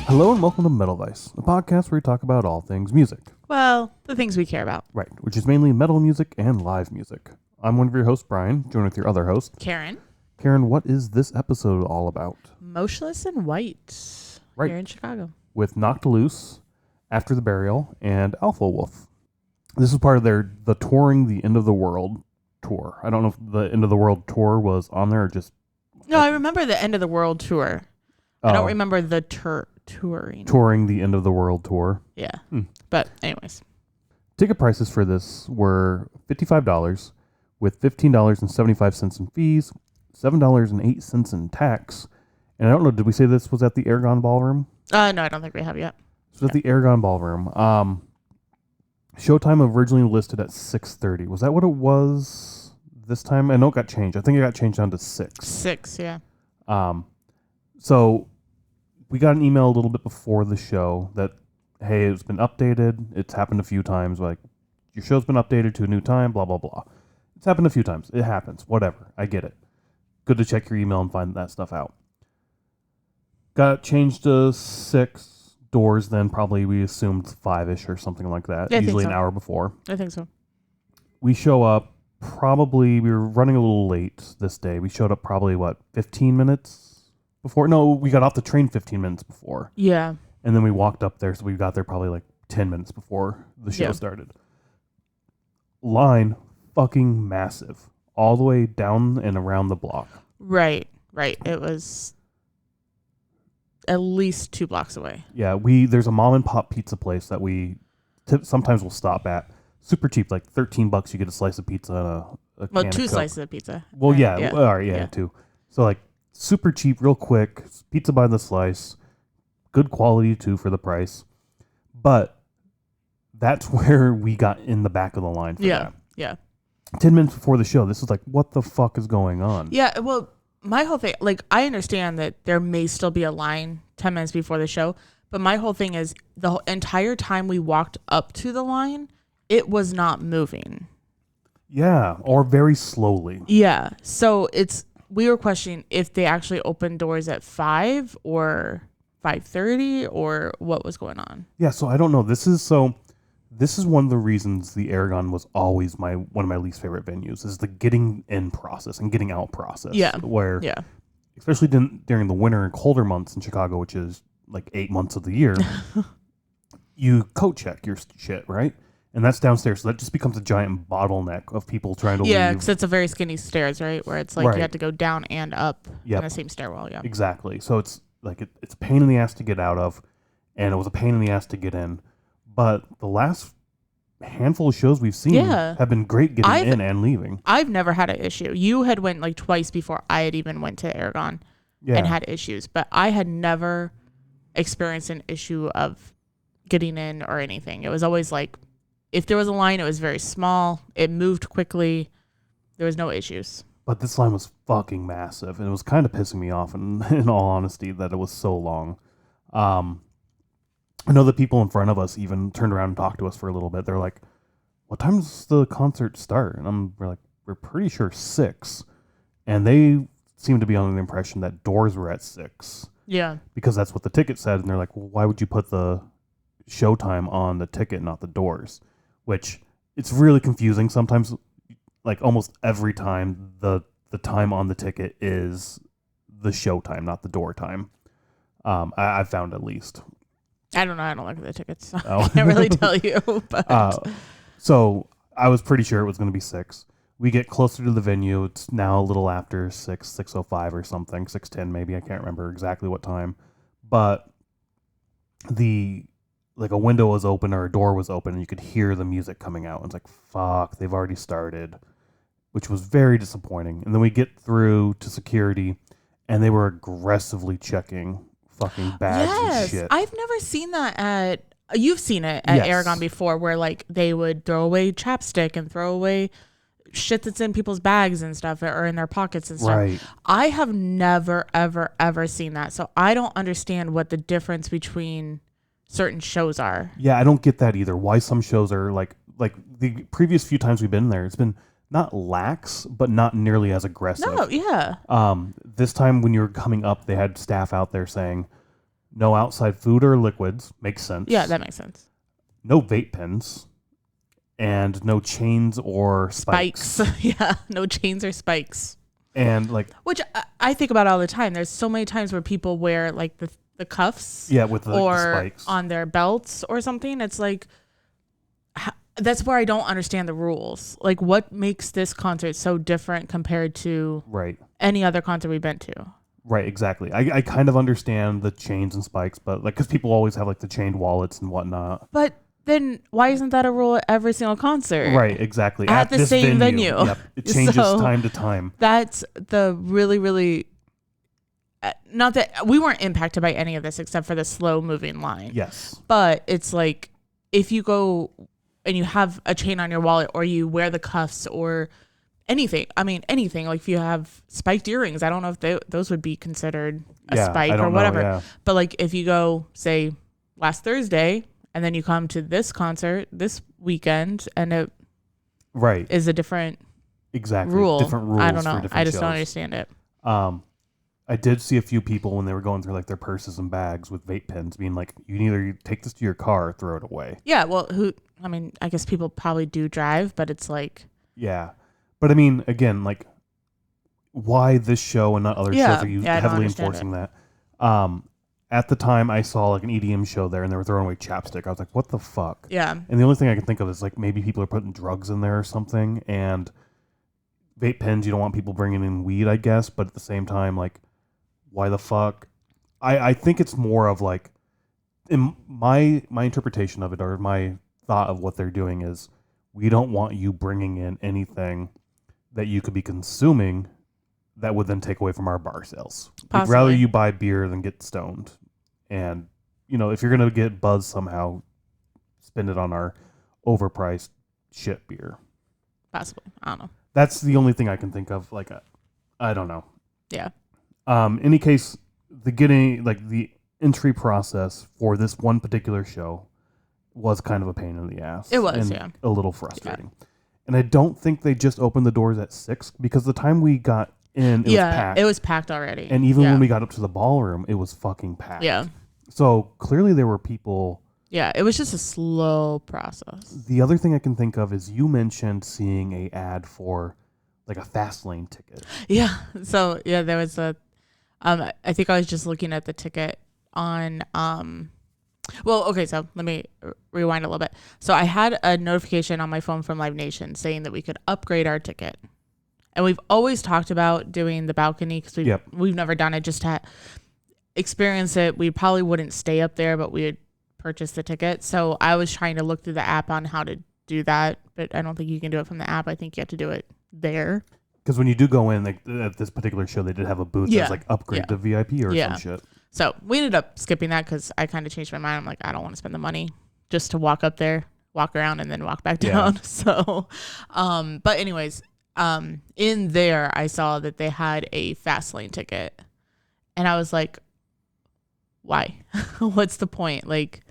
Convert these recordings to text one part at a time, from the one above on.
Hello and welcome to Metal Vice, a podcast where we talk about all things music. Well, the things we care about. Right, which is mainly metal music and live music. I'm one of your hosts, Brian, joined with your other host, Karen. Karen. What is this episode all about? Motionless in White. Right. Here in Chicago. With Knocked Loose, After the Burial, and Alpha Wolf. This is part of the touring the End of the World tour. I don't know if the End of the World tour was on there or just... No, I remember the End of the World tour. I don't remember the touring. Touring the End of the World tour. Yeah. But anyways. Ticket prices for this were $55 with $15.75 in fees, $7.08 in tax. And I don't know, did we say this was at the Aragon ballroom? No, I don't think we have yet. So at the Aragon ballroom. Showtime originally listed at 6:30. Was that what it was this time? I know it got changed. I think it got changed down to 6. 6, yeah. So we got an email a little bit before the show that, hey, it's been updated. It's happened a few times. Like, your show's been updated to a new time, blah, blah, blah. It's happened a few times. It happens. Whatever. I get it. Good to check your email and find that stuff out. Got changed to 6 doors, then probably we assumed 5-ish or something like that. Yeah, usually so. an hour before. I think so. We show up we were running a little late this day. We showed up probably, 15 minutes before? No, we got off the train 15 minutes before. Yeah. And then we walked up there, so we got there probably 10 minutes before the show started. Line fucking massive. All the way down and around the block. Right. It was at least 2 blocks away. Yeah, there's a mom and pop pizza place that we sometimes will stop at. Super cheap, like $13 you get a slice of pizza and a can 2 of slices of pizza. Well, yeah. All right, yeah, 2. So super cheap, real quick, pizza by the slice. Good quality too for the price. But that's where we got in the back of the line for that. Yeah. 10 minutes before the show, this was what the fuck is going on? Yeah, well, my whole thing, I understand that there may still be a line 10 minutes before the show, but my whole thing is the whole entire time we walked up to the line, it was not moving. Yeah, or very slowly. Yeah, so we were questioning if they actually opened doors at 5 or 5:30 or what was going on. Yeah, so I don't know. This is one of the reasons the Aragon was always one of my least favorite venues is the getting in process and getting out process. Yeah. Where, especially during the winter and colder months in Chicago, which is 8 months of the year, you coat check your shit, right? And that's downstairs, so that just becomes a giant bottleneck of people trying to leave. Yeah, because it's a very skinny stairs, right? Where it's you have to go down and up in the same stairwell. Yeah, exactly. So it's it's a pain in the ass to get out of, and it was a pain in the ass to get in. But the last handful of shows we've seen have been great getting in and leaving. I've never had an issue. You had went twice before I had even went to Aragon and had issues, but I had never experienced an issue of getting in or anything. It was always if there was a line, it was very small. It moved quickly. There was no issues. But this line was fucking massive, and it was kind of pissing me off, in all honesty, that it was so long. I know the people in front of us even turned around and talked to us for a little bit. They're like, what time does the concert start? And we're pretty sure 6. And they seemed to be under the impression that doors were at 6. Yeah. Because that's what the ticket said. And they're like, well, why would you put the showtime on the ticket, not the doors? Which, it's really confusing. Sometimes, almost every time, the time on the ticket is the showtime, not the door time. I've found at least. I don't know. I don't look at the tickets. So I can't really tell you. But so I was pretty sure it was going to be 6. We get closer to the venue. It's now a little after 6:05 or something, 6:10 maybe. I can't remember exactly what time. But a window was open or a door was open and you could hear the music coming out. And it's fuck, they've already started, which was very disappointing. And then we get through to security and they were aggressively checking fucking bags and shit. I've never seen that you've seen it at Aragon before where they would throw away chapstick and throw away shit that's in people's bags and stuff or in their pockets and stuff. Right. I have never, ever, ever seen that. So I don't understand what the difference between certain shows are. Yeah, I don't get that either. Why some shows are like the previous few times we've been there, it's been not lax, but not nearly as aggressive. No, yeah. This time when you were coming up, they had staff out there saying, No outside food or liquids. Makes sense. Yeah, that makes sense. No vape pens. And no chains or spikes. Yeah, no chains or spikes. And like, which I think about all the time. There's so many times where people wear like the cuffs, with the spikes on their belts or something. It's like that's where I don't understand the rules. Like, what makes this concert so different compared to any other concert we've been to? Right, exactly. I kind of understand the chains and spikes, but like, because people always have like the chained wallets and whatnot. But then why isn't that a rule at every single concert? Right, exactly. At the same venue. Yep. It changes time to time. That's the really, really... not that we weren't impacted by any of this except for the slow moving line. Yes. But it's like, if you go and you have a chain on your wallet or you wear the cuffs or anything, anything, like if you have spiked earrings, I don't know if those would be considered a spike or whatever. Yeah. But like if you go, say, last Thursday, and then you come to this concert this weekend, and it is a different rule. Different rules. I don't know. For different I just shows. don't understand it. I did see a few people when they were going through like their purses and bags with vape pens, being like, "You can either take this to your car or throw it away." Yeah. Well, I guess people probably do drive, but it's like. Yeah, but I mean, again, like, why this show and not other shows are you heavily enforcing that? At the time, I saw like an EDM show there, and they were throwing away chapstick. I was like, "What the fuck?" Yeah. And the only thing I can think of is like maybe people are putting drugs in there or something. And vape pens, you don't want people bringing in weed, I guess. But at the same time, like, why the fuck? I think it's more of like, in my interpretation of it, or my thought of what they're doing is, we don't want you bringing in anything that you could be consuming that would then take away from our bar sales. Possibly. We'd rather you buy beer than get stoned. And, if you're going to get buzzed somehow, spend it on our overpriced shit beer. Possibly. I don't know. That's the only thing I can think of. Like, I don't know. Yeah. Any case, the entry process for this one particular show was kind of a pain in the ass. It was, and a little frustrating. Yeah. And I don't think they just opened the doors at 6, because the time we got in, it was packed. It was packed already. And even when we got up to the ballroom, it was fucking packed. Yeah. So clearly there were people. Yeah, it was just a slow process. The other thing I can think of is you mentioned seeing a ad for like a fast lane ticket. Yeah. So there was I think I was just looking at the ticket on well, okay, so let me rewind a little bit. So I had a notification on my phone from Live Nation saying that we could upgrade our ticket. And we've always talked about doing the balcony because we've never done it, just to experience it. We probably wouldn't stay up there, but we would purchase the ticket. So I was trying to look through the app on how to do that, but I don't think you can do it from the app. I think you have to do it there. Because when you do go in, like, at this particular show, they did have a booth that's like upgrade to VIP or some shit. So we ended up skipping that because I kind of changed my mind. I'm like, I don't want to spend the money just to walk up there, walk around, and then walk back down. So, but anyways, in there, I saw that they had a fast lane ticket. And I was like, why? What's the point? Like,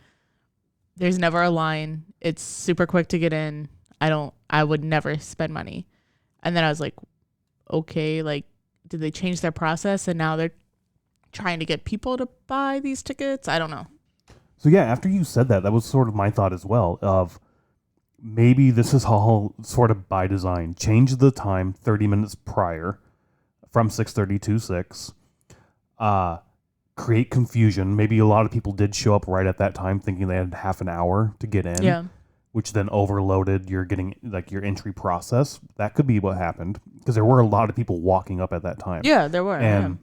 there's never a line. It's super quick to get in. I would never spend money. And then I was like, okay, like, did they change their process and now they're trying to get people to buy these tickets? I don't know. So yeah, after you said that was sort of my thought as well, of maybe this is all sort of by design. Change the time 30 minutes prior from 6:30 to 6. Create confusion. Maybe a lot of people did show up right at that time thinking they had half an hour to get in. Yeah. Which then overloaded your entry process. That could be what happened, because there were a lot of people walking up at that time. Yeah, there were. And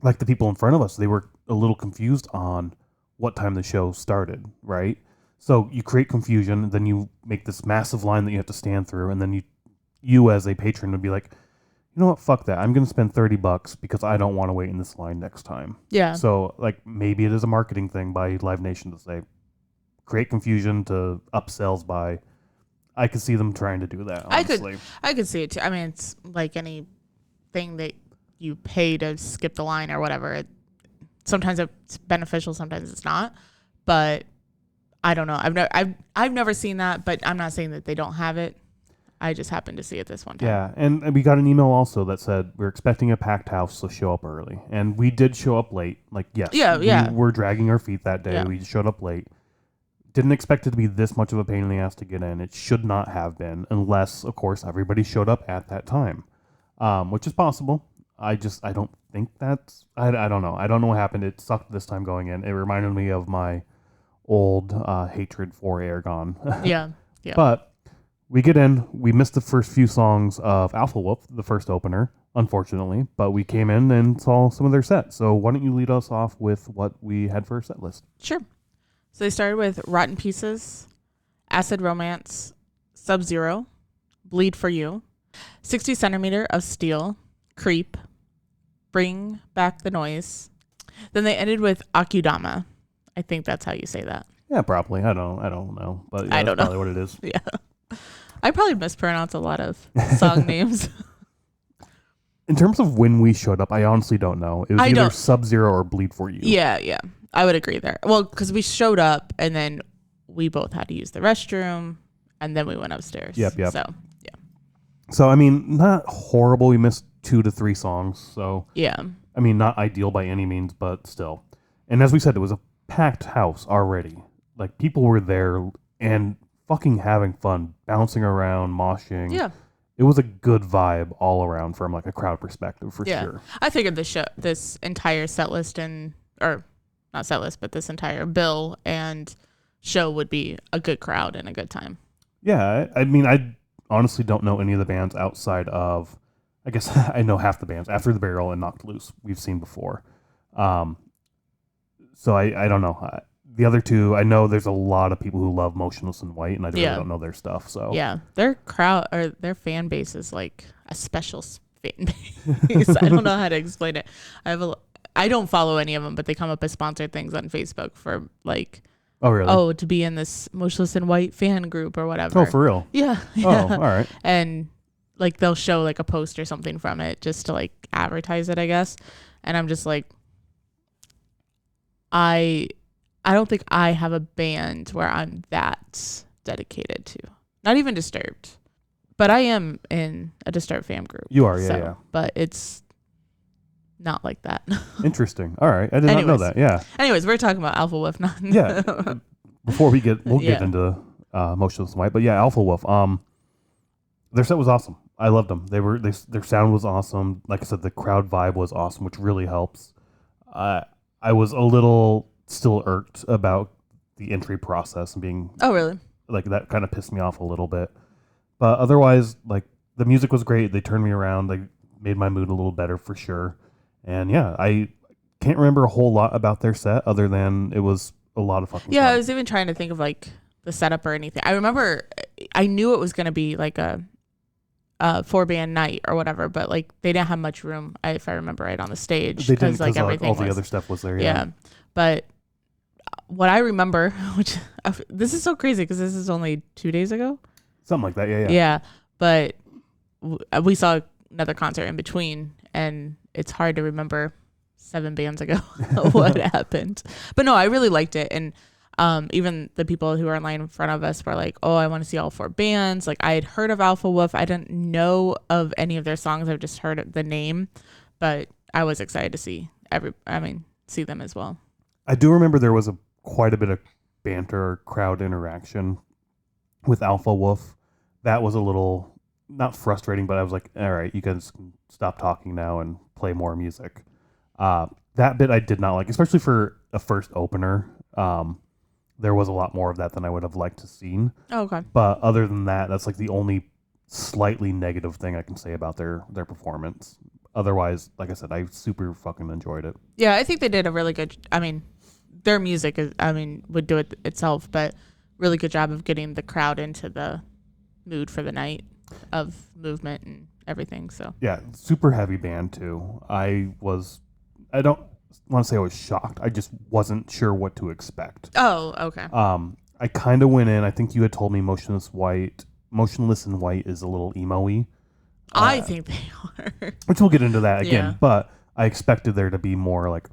like the people in front of us, they were a little confused on what time the show started, right? So you create confusion, then you make this massive line that you have to stand through, and then you as a patron would be like, you know what, fuck that. I'm going to spend $30 because I don't want to wait in this line next time. Yeah. So like maybe it is a marketing thing by Live Nation to say, create confusion to upsells by. I could see them trying to do that, honestly. I could see it too. I mean, it's like anything that you pay to skip the line or whatever. Sometimes it's beneficial, sometimes it's not. But I don't know. I've never seen that, but I'm not saying that they don't have it. I just happened to see it this one time. Yeah, and we got an email also that said we're expecting a packed house, so show up early. And we did show up late. Like, yes, we were dragging our feet that day. Yeah. We showed up late. Didn't expect it to be this much of a pain in the ass to get in. It should not have been, unless, of course, everybody showed up at that time, which is possible. I don't think that's... I don't know. I don't know what happened. It sucked this time going in. It reminded me of my old hatred for Aragon. Yeah. But we get in. We missed the first few songs of Alpha Wolf, the first opener, unfortunately. But we came in and saw some of their set. So why don't you lead us off with what we had for our set list? Sure. So they started with Rotten Pieces, Acid Romance, Sub-Zero, Bleed for You, 60 Centimeter of Steel, Creep, Bring Back the Noise. Then they ended with Akudama. I think that's how you say that. Yeah, probably. I don't know, but yeah, that's probably what it is. Yeah, I probably mispronounce a lot of song names. In terms of when we showed up, I honestly don't know. It was either Sub-Zero or Bleed for You. Yeah, I would agree there. Well, because we showed up and then we both had to use the restroom, and then we went upstairs. Yep. So yeah. So I mean, not horrible. We missed 2 to 3 songs. So yeah. I mean, not ideal by any means, but still. And as we said, it was a packed house already. Like, people were there and fucking having fun, bouncing around, moshing. Yeah. It was a good vibe all around from like a crowd perspective for sure. I figured this entire set list or not set list, but this entire bill and show would be a good crowd and a good time. Yeah. I mean, I honestly don't know any of the bands outside of, I guess I know half the bands, After the Barrel and Knocked Loose, we've seen before. So I don't know. The other two, I know there's a lot of people who love Motionless in White, and I really don't know their stuff. So yeah, their crowd or their fan base is like a special fan base. I don't know how to explain it. I don't follow any of them, but they come up as sponsored things on Facebook for like, oh really? To be in this Motionless in White fan group or whatever. Oh, for real? Yeah. Oh, all right. And like they'll show like a post or something from it just to like advertise it, I guess. And I'm just like, I don't think I have a band where I'm that dedicated to. Not even Disturbed. But I am in a Disturbed fan group. You are, yeah. But it's not like that. Interesting. All right. I did not know that. Yeah. Anyways, we're talking about Alpha Wolf. Yeah. Before we'll get into Motionless in White. But yeah, Alpha Wolf. Their set was awesome. I loved them. Their sound was awesome. Like I said, the crowd vibe was awesome, which really helps. I was a little still irked about the entry process and being... Oh, really? Like, that kind of pissed me off a little bit. But otherwise, like, the music was great. They turned me around. They made my mood a little better for sure. And yeah, I can't remember a whole lot about their set other than it was a lot of fucking fun. I was even trying to think of like the setup or anything. I remember I knew it was going to be like a 4-band night or whatever, but like they didn't have much room, if I remember right, on the stage. They didn't, because like, all the other stuff was there. Yeah. But what I remember, which this is so crazy because this is only 2 days ago. Something like that. Yeah. Yeah. But we saw another concert in between, and it's hard to remember 7 bands ago what happened. But no, I really liked it. And even the people who were in line in front of us were like, oh, I want to see all 4 bands. Like, I had heard of Alpha Wolf. I didn't know of any of their songs. I've just heard the name, but I was excited to see see them as well. I do remember there was quite a bit of banter or crowd interaction with Alpha Wolf. That was a little, not frustrating, but I was like, all right, you guys can stop talking now and play more music. That bit I did not like, especially for a first opener. There was a lot more of that than I would have liked to seen. Oh, okay. But other than that, that's like the only slightly negative thing I can say about their performance. Otherwise, like I said, I super fucking enjoyed it. Yeah, I think they did a really good, their music would do it itself, but really good job of getting the crowd into the mood for the night of movement and everything. So yeah, super heavy band too. I don't want to say I was shocked. I just wasn't sure what to expect. Oh, okay. I kind of went in. I think you had told me Motionless in White is a little emo-y. I think they are. Which we'll get into that again. But I expected there to be more like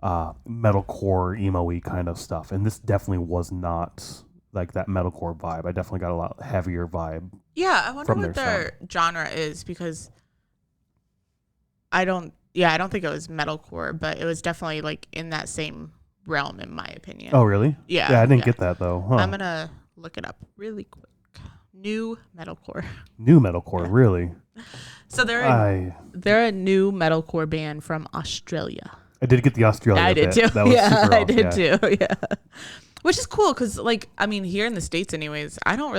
metalcore, emo-y kind of stuff, and this definitely was not like that metalcore vibe. I definitely got a lot heavier vibe. Yeah, I wonder what their genre is, because I don't think it was metalcore, but it was definitely like in that same realm, in my opinion. Oh, really? Yeah. Yeah, I didn't get that though. Huh. I'm gonna look it up really quick. New metalcore. New metalcore, really? So they're a new metalcore band from Australia. I did get the Australia I did bit. too. That was super I off, did too. Yeah. Which is cool because, like, I mean, here in the States, anyways, I don't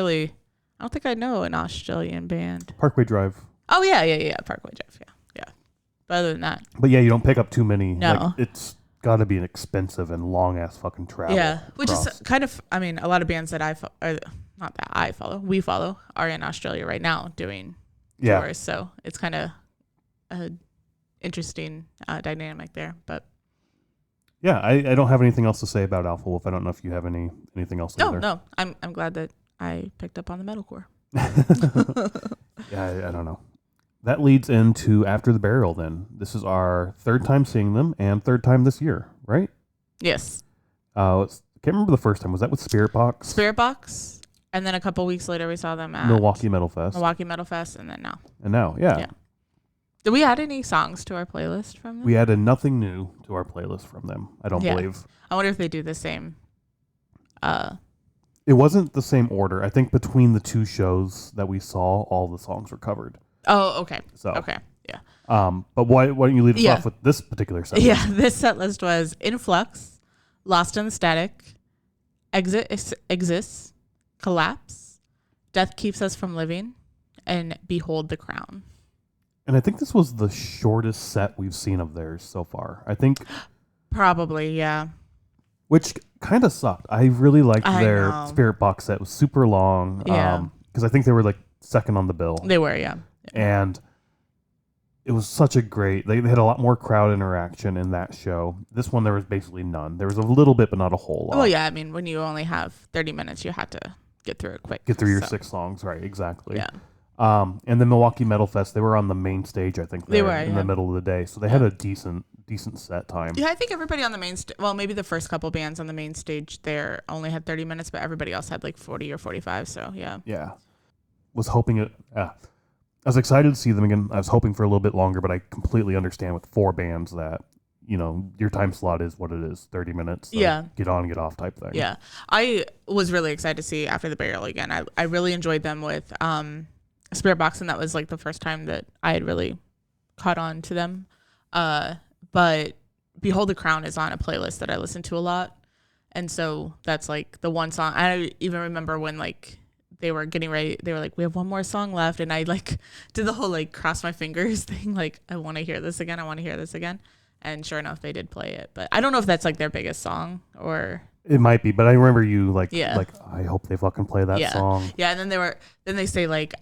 think I know an Australian band. Parkway Drive. Oh yeah. Parkway Drive. Yeah. But other than that, but yeah, you don't pick up too many. No. Like, it's got to be an expensive and long ass fucking travel. Yeah, which is kind of, I mean, a lot of bands that we follow are in Australia right now doing tours. So it's kind of an interesting dynamic there. But yeah, I don't have anything else to say about Alpha Wolf. I don't know if you have anything else. No. I'm glad that I picked up on the metalcore. Yeah, I don't know. That leads into After the Burial. Then this is our third time seeing them and third time this year, right? Yes. Can't remember the first time. Was that with Spirit Box? Spirit Box, and then a couple weeks later we saw them at Milwaukee Metal Fest, and then now. And now, yeah. Did we add any songs to our playlist from them? We added nothing new to our playlist from them. I don't believe. I wonder if they do the same. It wasn't the same order. I think between the two shows that we saw, all the songs were covered. Oh, okay. So okay, yeah. But why don't you lead us off with this particular set? Yeah, this set list was Influx, Lost in the Static, Exit Exists, Collapse, Death Keeps Us from Living, and Behold the Crown. And I think this was the shortest set we've seen of theirs so far. I think probably, yeah. Which kind of sucked. I really liked their Spirit Box set. It was super long. Yeah. Because I think they were like second on the bill. They were, yeah. And it was such a great... They had a lot more crowd interaction in that show. This one, there was basically none. There was a little bit, but not a whole lot. Well, yeah. I mean, when you only have 30 minutes, you had to get through it quick. Get through your 6 songs. Right, exactly. Yeah. And the Milwaukee Metal Fest, they were on the main stage, I think. They were, in the middle of the day. So they had a decent set time. Yeah, I think everybody on the main stage... Well, maybe the first couple bands on the main stage there only had 30 minutes, but everybody else had like 40 or 45, so yeah. Yeah. Was hoping it... I was excited to see them again. I was hoping for a little bit longer, but I completely understand with 4 bands that, you know, your time slot is what it is, 30 minutes. So get on, get off type thing. Yeah. I was really excited to see After the Burial again. I really enjoyed them with Spirit Box, and that was like the first time that I had really caught on to them. But Behold the Crown is on a playlist that I listen to a lot. And so that's like the one song. I even remember when like they were getting ready, they were like, we have one more song left. And I like did the whole like cross my fingers thing. Like, I want to hear this again. I want to hear this again. And sure enough, they did play it. But I don't know if that's like their biggest song or... It might be, but I remember you like, I hope they fucking play that song. Yeah. And then they say like,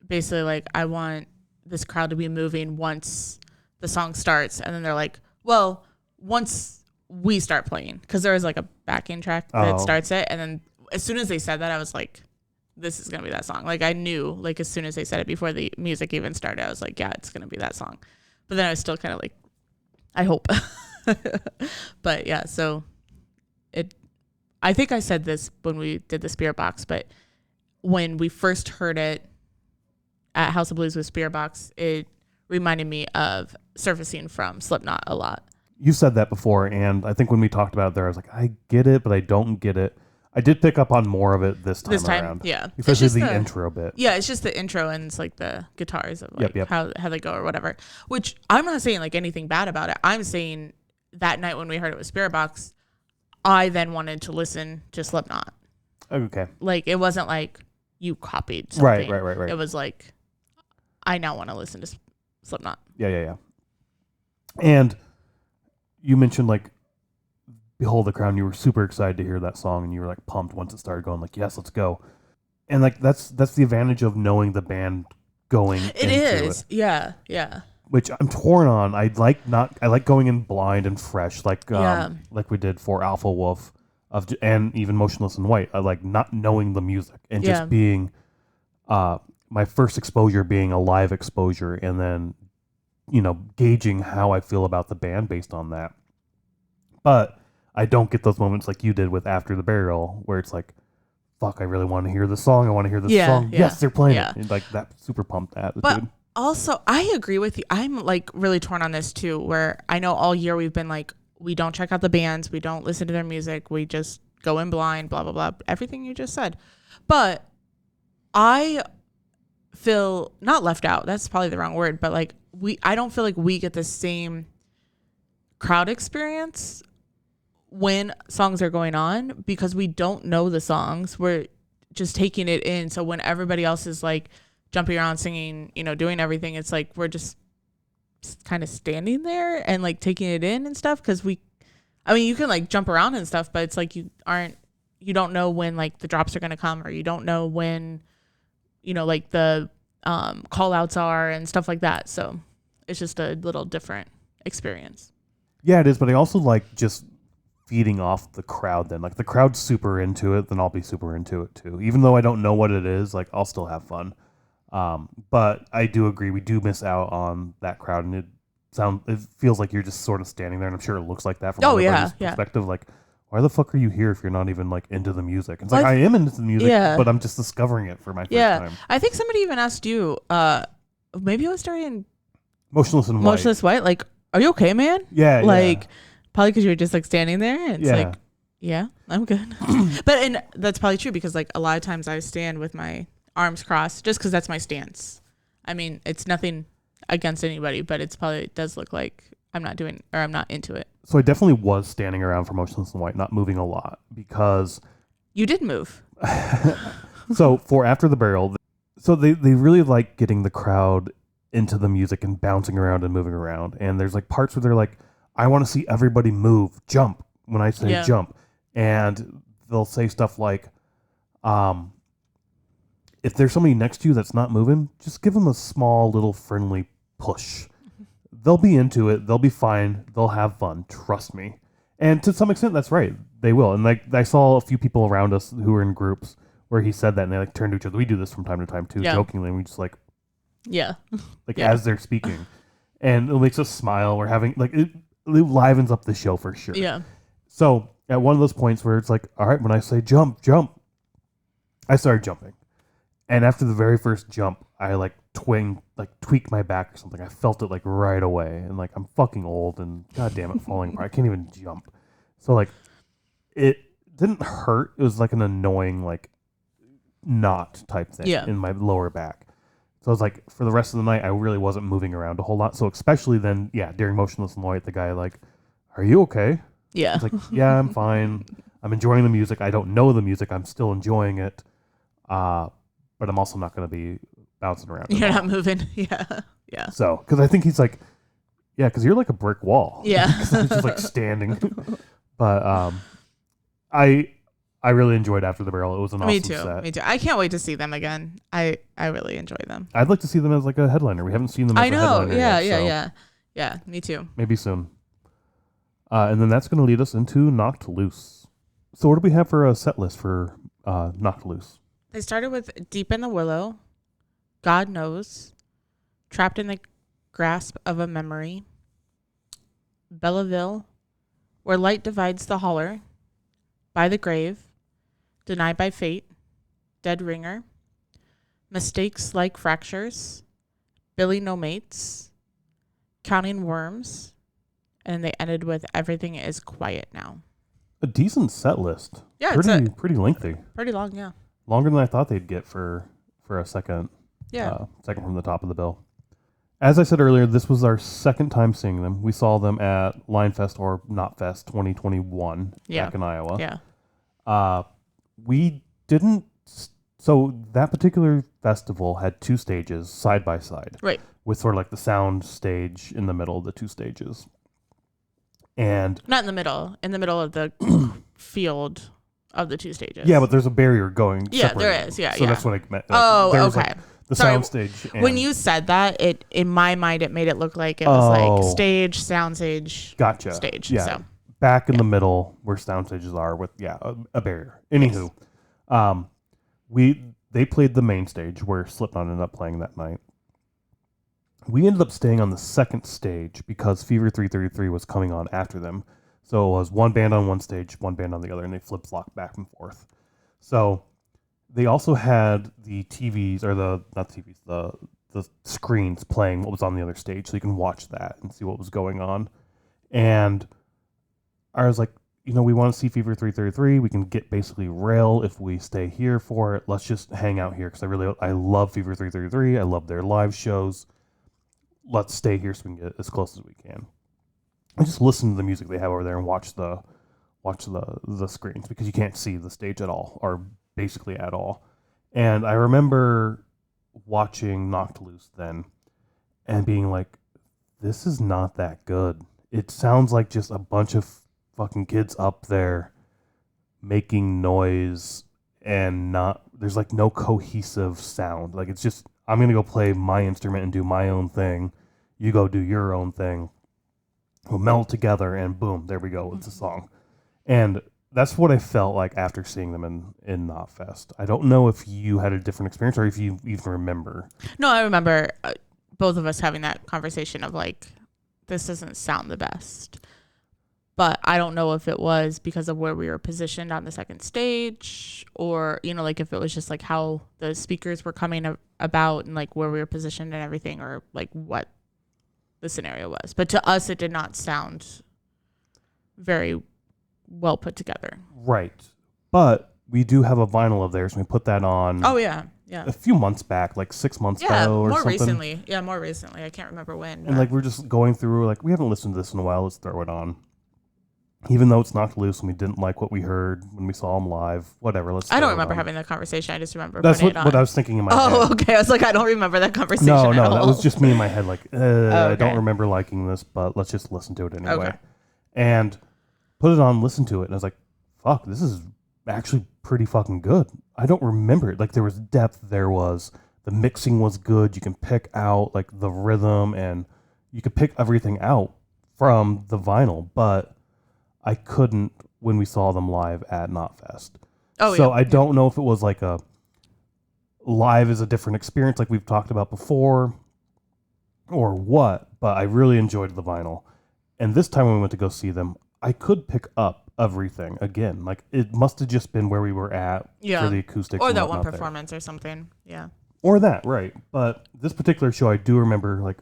basically like, I want this crowd to be moving once the song starts. And then they're like, well, once we start playing, because there was like a backing track that starts it. And then as soon as they said that, I was like, this is going to be that song. Like I knew, like as soon as they said it before the music even started, I was like, yeah, it's going to be that song. But then I was still kind of like, I hope. But yeah, so I think I said this when we did the Spirit Box, but when we first heard it at House of Blues with Spirit Box, it reminded me of Surfacing from Slipknot a lot. You said that before, and I think when we talked about it there, I was like, I get it, but I don't get it. I did pick up on more of it this time around. Yeah. Especially the intro bit. Yeah, it's just the intro and it's like the guitars of like how they go or whatever. Which I'm not saying like anything bad about it. I'm saying that night when we heard it with Spirit Box, I then wanted to listen to Slipknot. Okay. Like it wasn't like you copied something. Right. It was like, I now want to listen to Slipknot. Yeah. And you mentioned like Behold the Crown, you were super excited to hear that song and you were like pumped once it started going like, yes, let's go. And like that's the advantage of knowing the band going into it. Yeah. Which I'm torn on. I like going in blind and fresh, like we did for Alpha Wolf and even Motionless in White. I like not knowing the music and just being my first exposure being a live exposure, and then gauging how I feel about the band based on that. But I don't get those moments like you did with After the Burial, where it's like, fuck, I really want to hear this song. I want to hear this song. Yeah, Yes, they're playing yeah. it. And like that super pumped attitude. But also, I agree with you. I'm like really torn on this too, where I know all year we've been like, we don't check out the bands, we don't listen to their music, we just go in blind, blah, blah, blah. Everything you just said. But I feel not left out. That's probably the wrong word, but like I don't feel like we get the same crowd experience when songs are going on because we don't know the songs. We're just taking it in. So when everybody else is like jumping around, singing, doing everything, it's like we're just kind of standing there and like taking it in and stuff. Cause you can like jump around and stuff, but it's like you don't know when like the drops are going to come, or you don't know when, like the call outs are and stuff like that. So it's just a little different experience. Yeah, it is. But I also like just feeding off the crowd then. Like the crowd's super into it, then I'll be super into it too. Even though I don't know what it is, like I'll still have fun. But I do agree we do miss out on that crowd, and it feels like you're just sort of standing there, and I'm sure it looks like that from everybody's perspective. Like, why the fuck are you here if you're not even like into the music? It's like I am into the music, but I'm just discovering it for my first time. I think somebody even asked you, maybe it was during Motionless in White. Motionless White, like, are you okay, man? Yeah, like probably because you're just like standing there, and it's like, yeah, I'm good. And that's probably true because like a lot of times I stand with my arms crossed just because that's my stance. I mean, it's nothing against anybody, but it does look like I'm not into it. So I definitely was standing around for Motionless in White, not moving a lot, because you did move. So for After the Burial, so they really like getting the crowd into the music and bouncing around and moving around. And there's like parts where they're like, I want to see everybody move, jump when I say jump. And they'll say stuff like, if there's somebody next to you that's not moving, just give them a small little friendly push. They'll be into it. They'll be fine. They'll have fun. Trust me. And to some extent, that's right. They will. And like I saw a few people around us who were in groups where he said that, and they like turned to each other. We do this from time to time too, jokingly. And we just like, as they're speaking, and it makes us smile. We're having like it livens up the show for sure. Yeah. So at one of those points where it's like, all right, when I say jump, I started jumping, and after the very first jump, I like tweaked my back or something. I felt it like right away, and like I'm fucking old, and god damn it, falling apart. I can't even jump. So like, it didn't hurt. It was like an annoying like knot type thing in my lower back. So I was like, for the rest of the night, I really wasn't moving around a whole lot. So especially then, during Motionless in White, the guy like, are you okay? Yeah. I was like, yeah, I'm fine. I'm enjoying the music. I don't know the music. I'm still enjoying it. But I'm also not going to be bouncing around. You're not moving. Yeah. Yeah. So, because I think he's like, because you're like a brick wall. Yeah. Just like standing. But I really enjoyed After the Burial. It was an awesome set. Me too. I can't wait to see them again. I really enjoy them. I'd like to see them as like a headliner. We haven't seen them as a headliner yet. Yeah, me too. Maybe soon. And then that's going to lead us into Knocked Loose. So what do we have for a set list for Knocked Loose? They started with Deep in the Willow, God Knows, Trapped in the Grasp of a Memory, Belleville, Where Light Divides the Holler, By the Grave, Denied by Fate, Dead Ringer, Mistakes Like Fractures, Billy No Mates, Counting Worms, and they ended with Everything Is Quiet Now. A decent set list. Yeah, pretty lengthy. Pretty long, yeah. Longer than I thought they'd get for a second. Yeah. Second from the top of the bill. As I said earlier, this was our second time seeing them. We saw them at Linefest or Knotfest 2021 back in Iowa. Yeah. We didn't. So that particular festival had two stages side by side. Right. With sort of like the sound stage in the middle of the two stages. And not in the middle of the field of the two stages. Yeah, but there's a barrier going. Yeah, there is. Yeah, so that's what I meant. Okay. Like the sound stage. When you said that, it in my mind it made it look like it was like stage, sound stage, stage. Yeah. So back in the middle where sound stages are with a barrier. Anywho, they played the main stage where Slipknot ended up playing that night. We ended up staying on the second stage because Fever 333 was coming on after them. So it was one band on one stage, one band on the other, and they flip-flop back and forth. So they also had the TVs, or not TVs, the screens playing what was on the other stage, so you can watch that and see what was going on. And I was like, we want to see Fever 333. We can get basically rail if we stay here for it. Let's just hang out here because I love Fever 333. I love their live shows. Let's stay here so we can get as close as we can. And just listen to the music they have over there and watch the screens because you can't see the stage at all, or basically at all. And I remember watching Knocked Loose then and being like, this is not that good. It sounds like just a bunch of fucking kids up there making noise and there's like no cohesive sound. Like it's just, I'm going to go play my instrument and do my own thing. You go do your own thing. We'll meld together and boom, there we go. It's a song. And that's what I felt like after seeing them in Knotfest. I don't know if you had a different experience or if you even remember. No, I remember both of us having that conversation of like, this doesn't sound the best. But I don't know if it was because of where we were positioned on the second stage or, like if it was just like how the speakers were coming about and like where we were positioned and everything, or like what the scenario was. But to us, it did not sound very well put together. Right. But we do have a vinyl of theirs and we put that on. Oh, yeah. Yeah. A few months back, like 6 months ago or something. Recently. Yeah, more recently. I can't remember when. And like we're just going through, like we haven't listened to this in a while. Let's throw it on. Even though it's Knocked Loose and we didn't like what we heard when we saw them live, whatever. I don't remember having that conversation. I just remember that's putting it on. what I was thinking in my head. Oh, okay. I was like, I don't remember that conversation. No, at all. that was just me in my head. Like, Okay. I don't remember liking this, but let's just listen to it anyway. Okay. And put it on, listen to it, and I was like, fuck, this is actually pretty fucking good. I don't remember it. Like there was depth, the mixing was good. You can pick out like the rhythm and you could pick everything out from the vinyl, but I couldn't when we saw them live at Knotfest. Oh, so yeah. I don't know if it was like a live is a different experience like we've talked about before or what, but I really enjoyed the vinyl. And this time when we went to go see them, I could pick up everything again. Like it must have just been where we were at for the acoustics. Or that one performance or something. Yeah. Or that, right. But this particular show, I do remember like,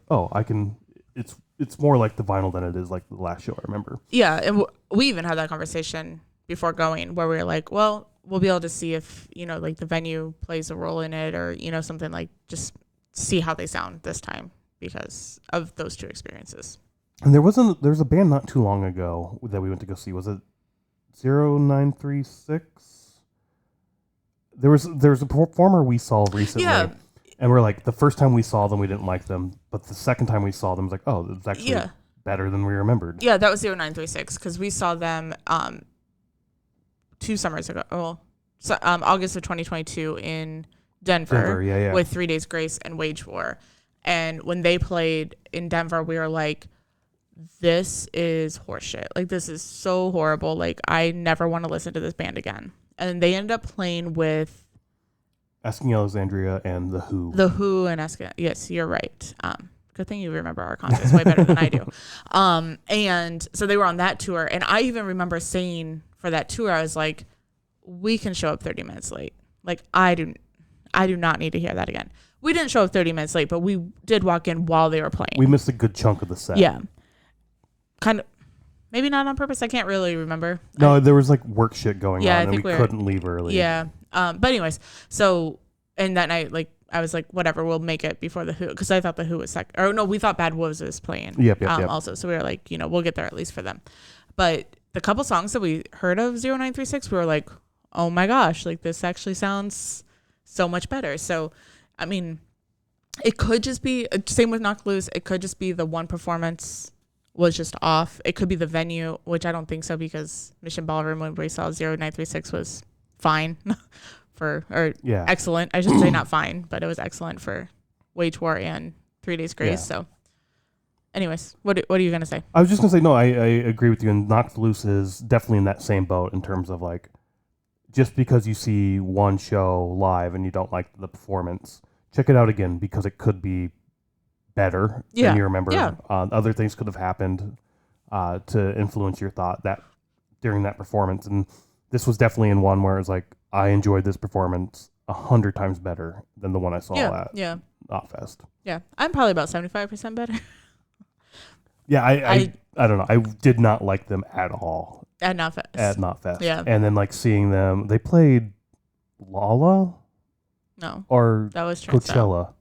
it's more like the vinyl than it is like the last show I remember. Yeah. And we even had that conversation before going where we were like, well, we'll be able to see if, like the venue plays a role in it or, something like just see how they sound this time because of those two experiences. And there was a band not too long ago that we went to go see. Was it 0936? There was a performer we saw recently. Yeah. And we're like, the first time we saw them, we didn't like them. But the second time we saw them, it was like, oh, it's actually better than we remembered. Yeah, that was 0936 because we saw them 2 summers ago. Well, August of 2022 in Denver with 3 Days Grace and Wage War. And when they played in Denver, we were like, this is horseshit. Like, this is so horrible. Like, I never want to listen to this band again. And they ended up playing with Asking Alexandria and The Who. The Who and Asking. Yes, you're right. Good thing you remember our concerts way better than I do. And so they were on that tour. And I even remember saying for that tour, I was like, we can show up 30 minutes late. Like, I do not need to hear that again. We didn't show up 30 minutes late, but we did walk in while they were playing. We missed a good chunk of the set. Yeah. Kind of. Maybe not on purpose. I can't really remember. No, there was like work shit going on and we couldn't leave early. Yeah. But anyways, so, and that night, like, I was like, whatever, we'll make it before the Who. Because I thought the Who was second. Or no, we thought Bad Wolves was playing. Yep. Also. So we were like, we'll get there at least for them. But the couple songs that we heard of 0936, we were like, oh my gosh, like this actually sounds so much better. So, I mean, it could just be, same with Knocked Loose, it could just be the one performance was just off. It could be the venue, which I don't think so because Mission Ballroom when we saw 0936 was fine excellent. I should say not fine, but it was excellent for Wage War and 3 Days Grace. Yeah. So anyways, what are you going to say? I was just going to say, no, I agree with you. And Knocked Loose is definitely in that same boat in terms of like, just because you see one show live and you don't like the performance, check it out again because it could be better than you remember. Yeah. Other things could have happened. to influence your thought that during that performance. And this was definitely in one where it's like, I enjoyed this performance 100 times better than the one I saw at Knotfest. Yeah, I'm probably about 75% better. Yeah, I don't know. I did not like them at all at Knotfest. Yeah, and then like seeing them, they played Lala. No, or that was Coachella.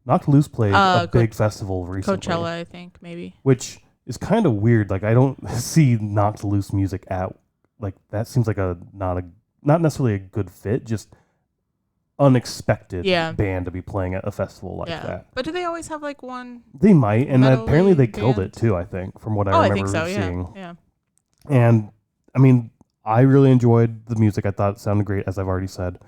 Knocked Loose played a big festival recently. Coachella, I think maybe. Which is kind of weird. Like I don't see Knocked Loose music at like that. Seems like not necessarily a good fit. Just unexpected band to be playing at a festival like that. But do they always have like one? They might, and apparently they killed it too. I think from what I remember seeing. Yeah. And I mean, I really enjoyed the music. I thought it sounded great, as I've already said,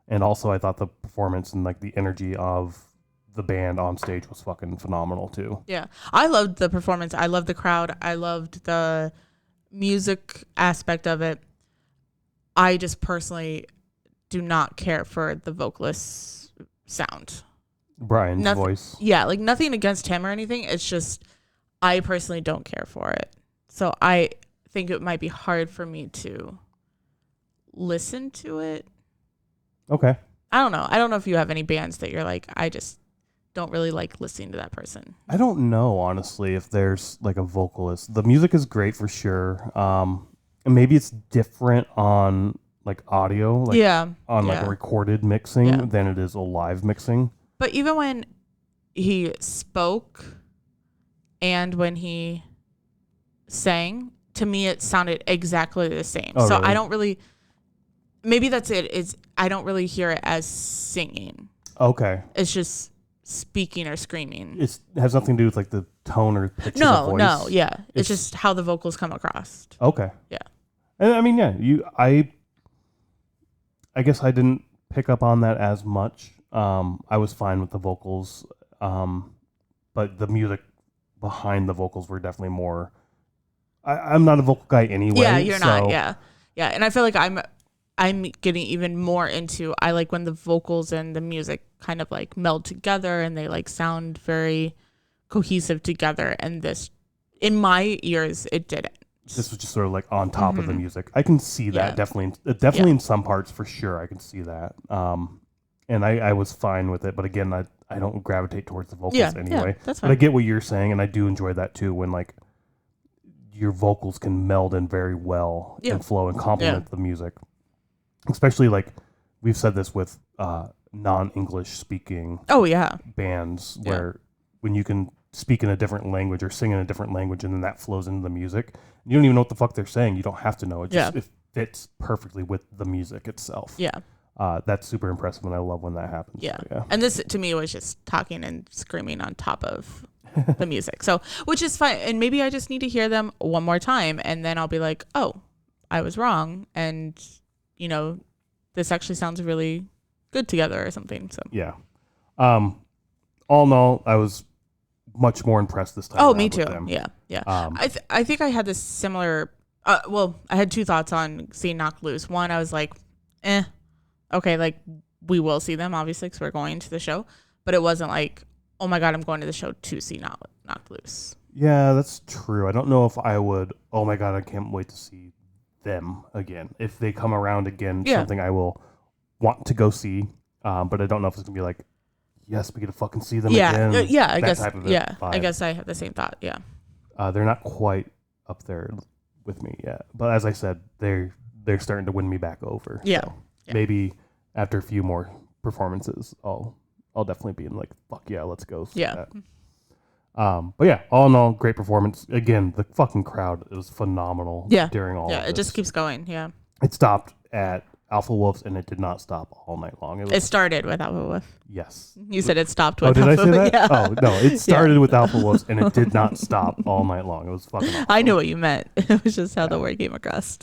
and also I thought the performance and like the energy of the band on stage was fucking phenomenal too. Yeah, I loved the performance. I loved the crowd. I loved the music aspect of it. I just personally do not care for the vocalist's sound. Brian's voice. Yeah, like nothing against him or anything. It's just I personally don't care for it. So I think it might be hard for me to listen to it. Okay. I don't know. I don't know if you have any bands that you're like, I just don't really like listening to that person. I don't know, honestly, if there's like a vocalist. The music is great for sure. And maybe it's different on like audio, like like a recorded mixing than it is a live mixing. But even when he spoke and when he sang, to me it sounded exactly the same. Oh, so really? I don't really, maybe that's it, is I don't really hear it as singing. Okay. It's just speaking or screaming. It has nothing to do with like the tone or pitch of the voice. No, yeah. It's just how the vocals come across. Okay. Yeah. And I mean, I guess I didn't pick up on that as much. I was fine with the vocals, but the music behind the vocals were definitely more. I'm not a vocal guy anyway. Yeah, you're not. Yeah, and I feel like I'm getting even more into. I like when the vocals and the music kind of like meld together and they like sound very cohesive together. And this, in my ears, it didn't. This was just sort of like on top of the music. I can see that definitely in some parts for sure. I can see that. And I was fine with it, but again, I don't gravitate towards the vocals anyway. Yeah, that's fine. But I get what you're saying, and I do enjoy that too. When like your vocals can meld in very well and flow and complement the music, especially like we've said this with non-English speaking bands where when you can speak in a different language or sing in a different language and then that flows into the music, you don't even know what the fuck they're saying. You don't have to know. It just it fits perfectly with the music itself. Yeah. That's super impressive, and I love when that happens. Yeah. So, yeah. And this to me was just talking and screaming on top of the music. So, which is fine. And maybe I just need to hear them one more time and then I'll be like, oh, I was wrong. And, you know, this actually sounds really good together or something. So, yeah. All in all, I was much more impressed this time. Oh, me too. Them. Yeah. Yeah. I think I had this similar, I had two thoughts on seeing Knocked Loose. One, I was like, okay, like we will see them obviously because we're going to the show, but it wasn't like, oh my God, I'm going to the show to see Knocked Loose. Yeah, that's true. I don't know if I would, oh my God, I can't wait to see them again. If they come around again, something I will want to go see, but I don't know if it's going to be like, yes, we get to fucking see them again. Yeah, I guess. I guess I have the same thought. Yeah. They're not quite up there with me yet, but as I said, they're starting to win me back over. Yeah. So maybe after a few more performances, I'll definitely be in like, fuck yeah, let's go. Yeah. That. But yeah, all in all, great performance. Again, the fucking crowd was phenomenal. During all. Yeah, of it just keeps going. Yeah. It stopped at Alpha Wolf's and it did not stop all night long. It started with Alpha Wolf. Yes. You said it stopped with Alpha Wolf. Oh, did I say that? Yeah. Oh, no. It started with Alpha Wolf's and it did not stop all night long. It was fucking awesome. I knew what you meant. It was just how the word came across.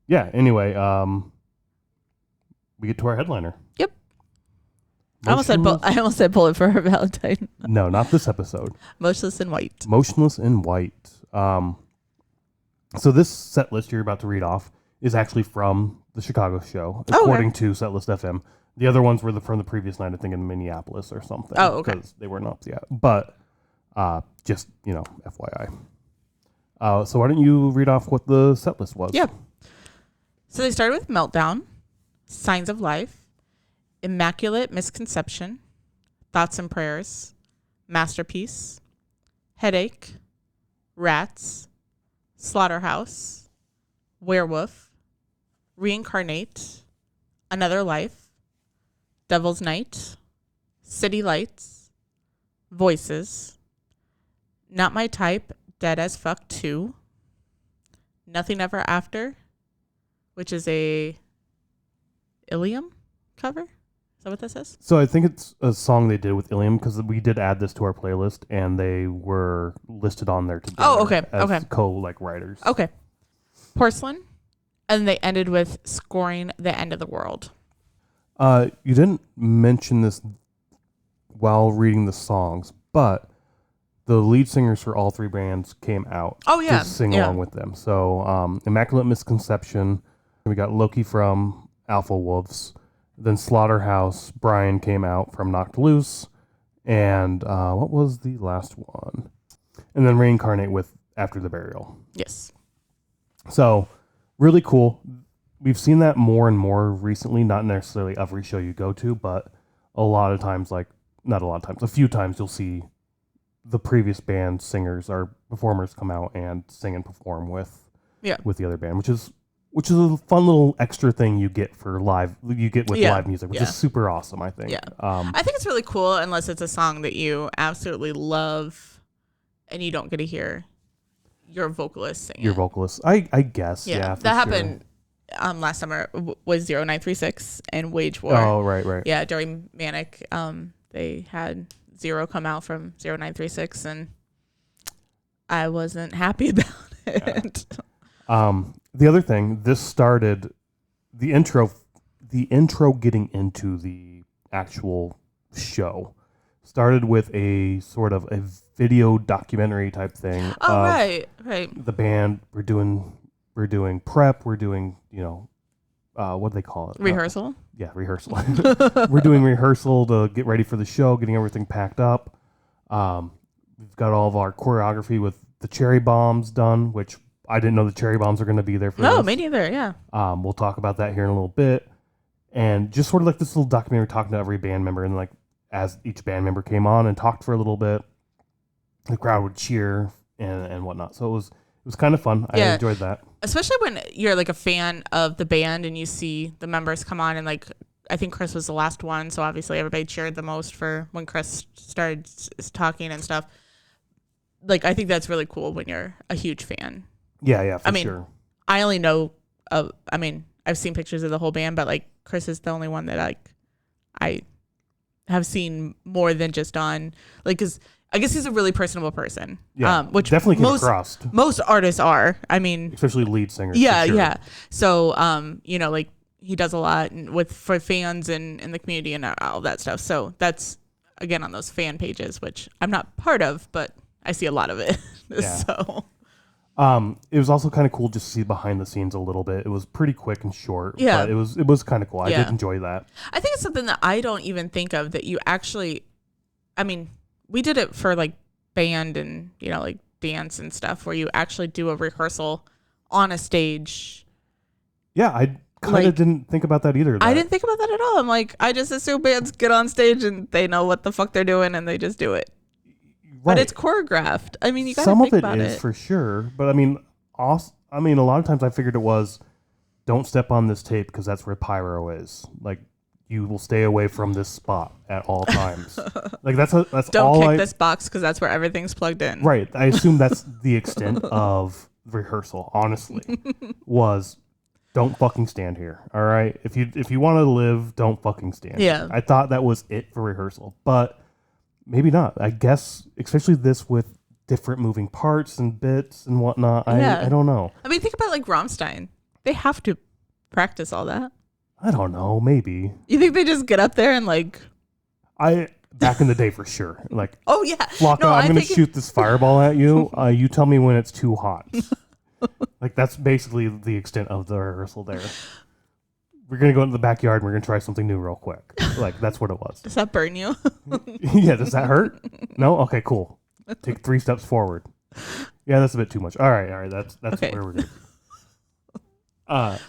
Yeah, anyway, we get to our headliner. Yep. I almost said Bullet for her Valentine. No, not this episode. Motionless in White. Motionless in White. So this set list you're about to read off is actually from the Chicago show, according to Setlist FM. The other ones were from the previous night, I think in Minneapolis or something. Oh, okay. Because they weren't up yet. But Just, FYI. So why don't you read off what the set list was? Yeah. So they started with Meltdown, Signs of Life, Immaculate Misconception, Thoughts and Prayers, Masterpiece, Headache, Rats, Slaughterhouse, Werewolf, Reincarnate, Another Life, Devil's Night, City Lights, Voices, Not My Type, Dead as Fuck 2, Nothing Ever After, which is a Ilium cover. Is that what this is? So I think it's a song they did with Ilium because we did add this to our playlist and they were listed on there together. Oh, okay. As writers. Okay. Porcelain. And they ended with Scoring the End of the World. You didn't mention this while reading the songs, but the lead singers for all three bands came out to sing along with them. So Immaculate Misconception, we got Loki from Alpha Wolves, then Slaughterhouse, Brian came out from Knocked Loose, and what was the last one? And then Reincarnate with After the Burial. Yes. So really cool. We've seen that more and more recently, not necessarily every show you go to, but a few times you'll see the previous band singers or performers come out and sing and perform with the other band, which is a fun little extra thing you get with live music, which is super awesome, I think. Yeah. I think it's really cool unless it's a song that you absolutely love and you don't get to hear your vocalist sing Your vocalist. I guess. Yeah. That happened last summer was 0936 and Wage War. Oh, right. Yeah, during Manic, they had Zero come out from 0936 and I wasn't happy about it. Yeah. The other thing, this started the intro getting into the actual show started with a sort of a video documentary type thing. Oh, right. The band, we're doing prep, we're doing, what do they call it? Rehearsal? Rehearsal. We're doing rehearsal to get ready for the show, getting everything packed up. We've got all of our choreography with the cherry bombs done, which I didn't know the cherry bombs are going to be there for No, this. me neither, yeah. We'll talk about that here in a little bit. And just sort of like this little documentary talking to every band member. And like as each band member came on and talked for a little bit, the crowd would cheer and whatnot. So it was kind of fun. I enjoyed that. Especially when you're like a fan of the band and you see the members come on and like, I think Chris was the last one. So obviously everybody cheered the most for when Chris started talking and stuff. Like, I think that's really cool when you're a huge fan. Yeah, for sure. I only know I've seen pictures of the whole band, but like Chris is the only one that I have seen more than just on like, cause I guess he's a really personable person. Yeah, which definitely came across. Most artists are. I mean, especially lead singers. Yeah, sure. yeah. So, like he does a lot for fans and in the community and all that stuff. So that's again on those fan pages, which I'm not part of, but I see a lot of it. Yeah. So. It was also kind of cool just to see behind the scenes a little bit. It was pretty quick and short. Yeah. But it was kind of cool. I did enjoy that. I think it's something that I don't even think of that you actually, we did it for like band and, like dance and stuff where you actually do a rehearsal on a stage. Yeah, I kind of didn't think about that either. I didn't think about that at all. I'm like, I just assume bands get on stage and they know what the fuck they're doing and they just do it. Right. But it's choreographed. I mean, you got to think about it. Some of it is for sure. But a lot of times I figured it was, don't step on this tape because that's where pyro is. Like, you will stay away from this spot at all times. Like that's don't kick this box because that's where everything's plugged in. Right. I assume that's the extent of rehearsal. Honestly, was don't fucking stand here. All right. If you want to live, don't fucking stand. Yeah. I thought that was it for rehearsal, but maybe not. I guess especially this with different moving parts and bits and whatnot. I don't know. I mean, think about like Rammstein. They have to practice all that. I don't know. Maybe. You think they just get up there and like? Back in the day for sure. Like, oh yeah, Flocka, I'm going to shoot this fireball at you. You tell me when it's too hot. Like that's basically the extent of the rehearsal there. We're going to go into the backyard and we're going to try something new real quick. Like that's what it was. Does that burn you? Yeah. Does that hurt? No. Okay. Cool. Take 3 steps forward. Yeah, that's a bit too much. All right. That's Okay. where we're going.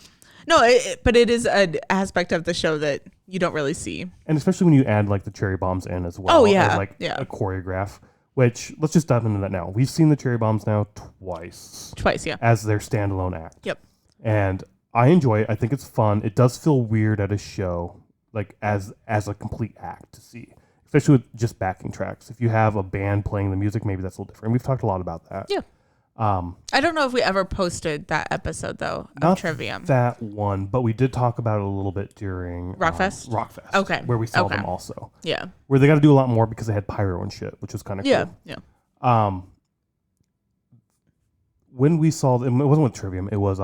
No, but it is an aspect of the show that you don't really see. And especially when you add like the cherry bombs in as well. Oh, yeah. As, like a choreograph, which let's just dive into that now. We've seen the cherry bombs now twice. Twice, yeah. As their standalone act. Yep. And I enjoy it. I think it's fun. It does feel weird at a show, like as a complete act to see, especially with just backing tracks. If you have a band playing the music, maybe that's a little different. We've talked a lot about that. Yeah. I don't know if we ever posted that episode though of Trivium. That one, but we did talk about it a little bit during Rockfest. Rockfest. Okay. Where we saw them also. Yeah. Where they got to do a lot more because they had pyro and shit, which was kind of cool. Yeah. When we saw them, it wasn't with Trivium. It was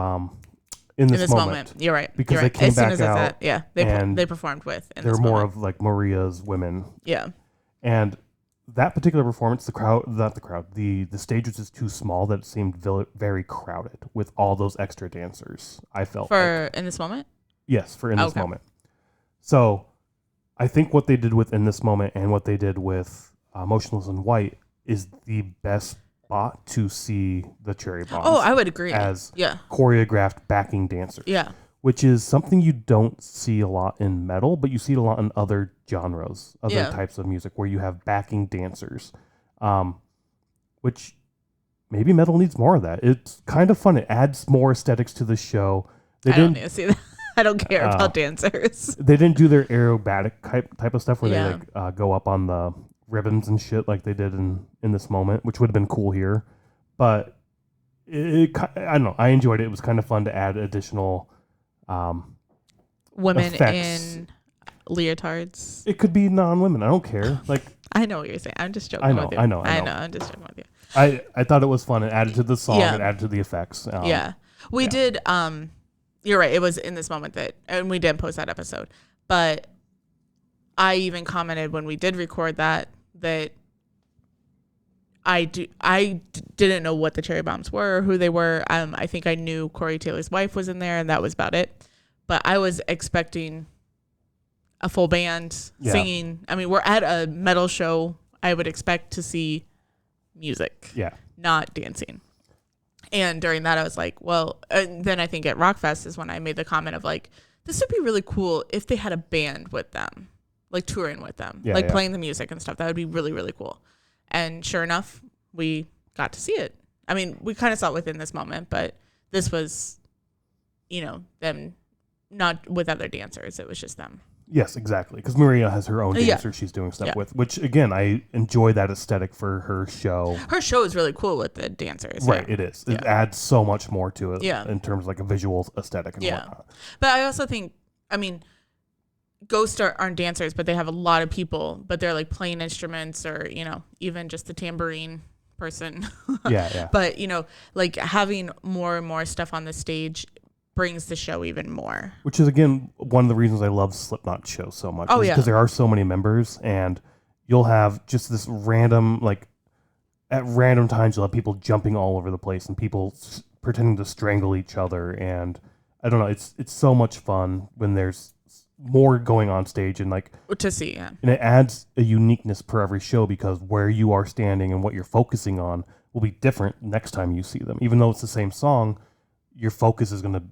in this moment. You're right. Because You're they right. came as soon back as out. they performed with. They're more of like Maria's women. Yeah. And that particular performance, the stage was just too small that it seemed very crowded with all those extra dancers. I felt in this moment. Yes, for in this moment. So, I think what they did with in this moment and what they did with Motionless in White is the best spot to see the cherry bombs. Oh, I would agree. As choreographed backing dancers. Yeah. Which is something you don't see a lot in metal, but you see it a lot in other genres, other types of music, where you have backing dancers, which maybe metal needs more of that. It's kind of fun. It adds more aesthetics to the show. I don't need to see that. I don't care about dancers. They didn't do their aerobatic type of stuff where they go up on the ribbons and shit like they did in this moment, which would have been cool here. But I don't know. I enjoyed it. It was kind of fun to add additional women effects. In leotards. It could be non-women. I don't care. Like I know what you're saying. I'm just joking with you. I know. I'm just joking with you. I thought it was fun. It added to the song. It added to the effects. We did. You're right. It was in this moment and we did post that episode. But I even commented when we did record that I didn't know what the cherry bombs were or who they were. I think I knew Corey Taylor's wife was in there, and that was about it. But I was expecting a full band singing. I mean, we're at a metal show. I would expect to see music, not dancing. And during that, I was like, well, and then I think at Rockfest is when I made the comment of like, this would be really cool if they had a band with them, like touring with them, playing the music and stuff. That would be really, really cool. And sure enough, we got to see it. I mean, we kind of saw it within this moment, but this was, them not with other dancers. It was just them. Yes, exactly. Because Maria has her own dancer she's doing stuff with, which, again, I enjoy that aesthetic for her show. Her show is really cool with the dancers. Right, it is. It adds so much more to it in terms of like a visual aesthetic and whatnot. But I also think, Ghosts aren't dancers, but they have a lot of people, but they're like playing instruments or, even just the tambourine person. But, like having more and more stuff on the stage brings the show even more. Which is, again, one of the reasons I love Slipknot shows so much. Because there are so many members and you'll have just this random, like at random times you'll have people jumping all over the place and people pretending to strangle each other. And I don't know, it's so much fun when there's more going on stage and like to see, and it adds a uniqueness per every show because where you are standing and what you're focusing on will be different next time you see them. Even though it's the same song, your focus is going to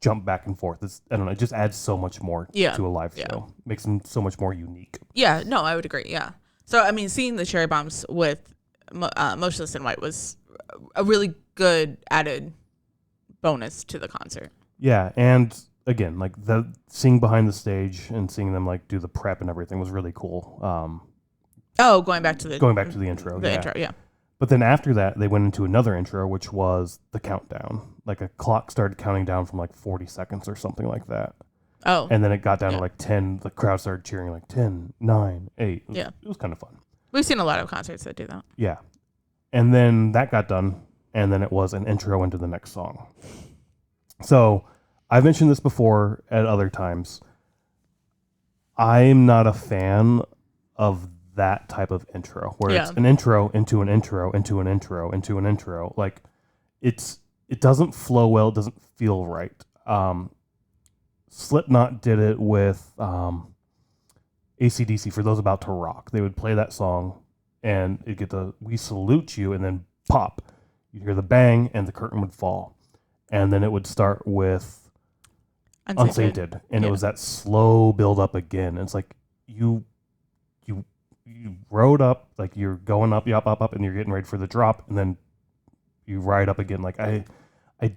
jump back and forth. I don't know, it just adds so much more to a live show. Makes them so much more unique. Yeah, no, I would agree. Yeah. So I mean, seeing the cherry bombs with Motionless in White was a really good added bonus to the concert. Yeah, and again, like the seeing behind the stage and seeing them like do the prep and everything was really cool. Going back to the intro. The intro, yeah. But then after that, they went into another intro, which was the countdown. Like a clock started counting down from like 40 seconds or something like that. Oh. And then it got down to like 10. The crowd started cheering like 10, 9, 8. It was kind of fun. We've seen a lot of concerts that do that. Yeah. And then that got done. And then it was an intro into the next song. So I've mentioned this before at other times. I'm not a fan of that type of intro where it's an intro into an intro into an intro into an intro. Like it doesn't flow well. It doesn't feel right. Slipknot did it with AC/DC for those about to rock. They would play that song and it get the "We salute you," and then pop. You'd hear the bang, and the curtain would fall, and then it would start with Unsainted, and it was that slow build up again. It's like you rode up, like you're going up, up, and you're getting ready for the drop, and then you ride up again. Like I